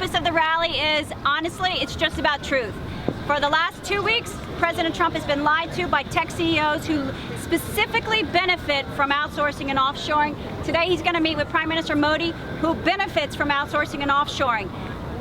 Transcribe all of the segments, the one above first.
purpose of the rally is, honestly, it's just about truth. For the last 2 weeks, President Trump has been lied to by tech CEOs who specifically benefit from outsourcing and offshoring. Today he's going to meet with Prime Minister Modi, who benefits from outsourcing and offshoring.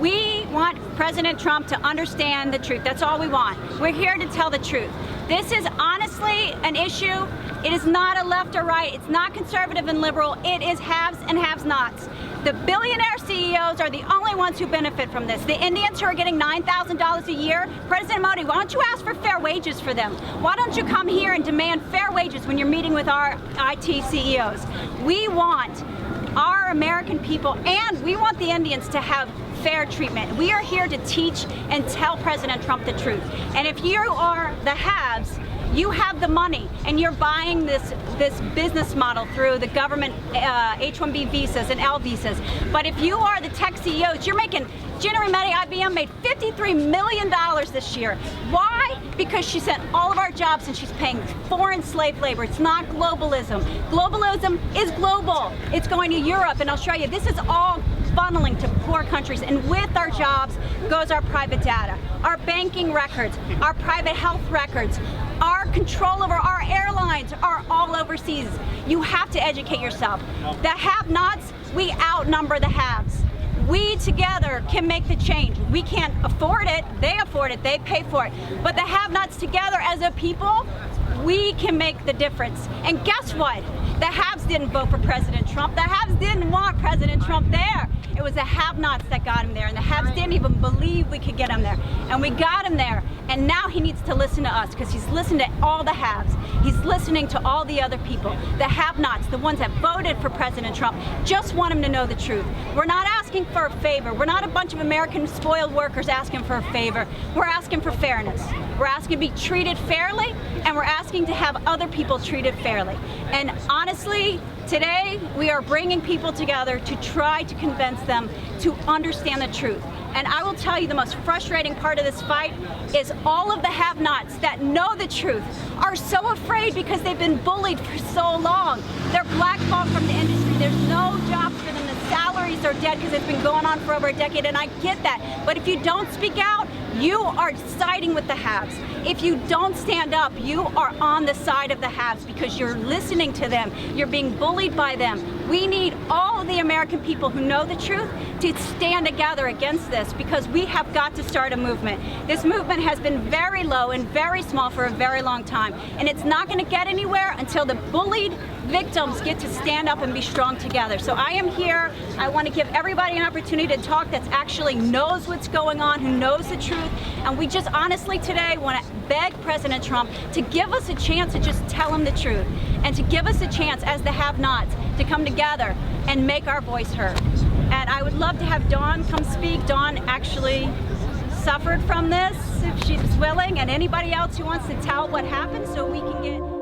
We want President Trump to understand the truth. That's all we want. We're here to tell the truth. This is honestly an issue. It is not a left or right. It's not conservative and liberal. It is haves and have-nots. The billionaire CEOs are the only ones who benefit from this. The Indians who are getting $9,000 a year, President Modi, why don't you ask for fair wages for them? Why don't you come here and demand fair wages when you're meeting with our IT CEOs? We want our American people, and we want the Indians to have fair treatment. We are here to teach and tell President Trump the truth. And if you are the haves, you have the money and you're buying this business model through the government H-1B visas and L visas. But if you are the tech CEOs, you're making, Gina Rametti, IBM made $53 million this year. Why? Because she sent all of our jobs and she's paying foreign slave labor. It's not globalism. Globalism is global. It's going to Europe, and I'll show you, this is all funneling to poor countries, and with our jobs goes our private data, our banking records, our private health records, our control over our airlines are all overseas. You have to educate yourself. The have-nots, we outnumber the haves. We together can make the change. We can't afford it, they pay for it. But the have-nots together as a people, we can make the difference. And guess what? The haves didn't vote for President Trump. The haves didn't want President Trump there. It was the have-nots that got him there, and the haves didn't even believe we could get him there. And we got him there, and now he needs to listen to us, because he's listened to all the haves. He's listening to all the other people. The have-nots, the ones that voted for President Trump, just want him to know the truth. We're not asking for a favor. We're not a bunch of American spoiled workers asking for a favor. We're asking for fairness. We're asking to be treated fairly, and we're asking to have other people treated fairly. And honestly, today we are bringing people together to try to convince them to understand the truth. And I will tell you, the most frustrating part of this fight is all of the have-nots that know the truth are so afraid because they've been bullied for so long. They're blackballed from the industry. There's no jobs for them. The salaries are dead because it's been going on for over a decade, and I get that. But if you don't speak out, you are siding with the haves. If you don't stand up, you are on the side of the haves because you're listening to them. You're being bullied by them. We need all of the American people who know the truth to stand together against this, because we have got to start a movement. This movement has been very low and very small for a very long time, and it's not going to get anywhere until the bullied victims get to stand up and be strong together. So I am here. I want to give everybody an opportunity to talk that actually knows what's going on, who knows the truth, and we just honestly today want to beg President Trump to give us a chance to just tell him the truth, and to give us a chance as the have-nots to come together and make our voice heard. And I would love to have Dawn come speak. Dawn actually suffered from this, if she's willing, and anybody else who wants to tell what happened so we can get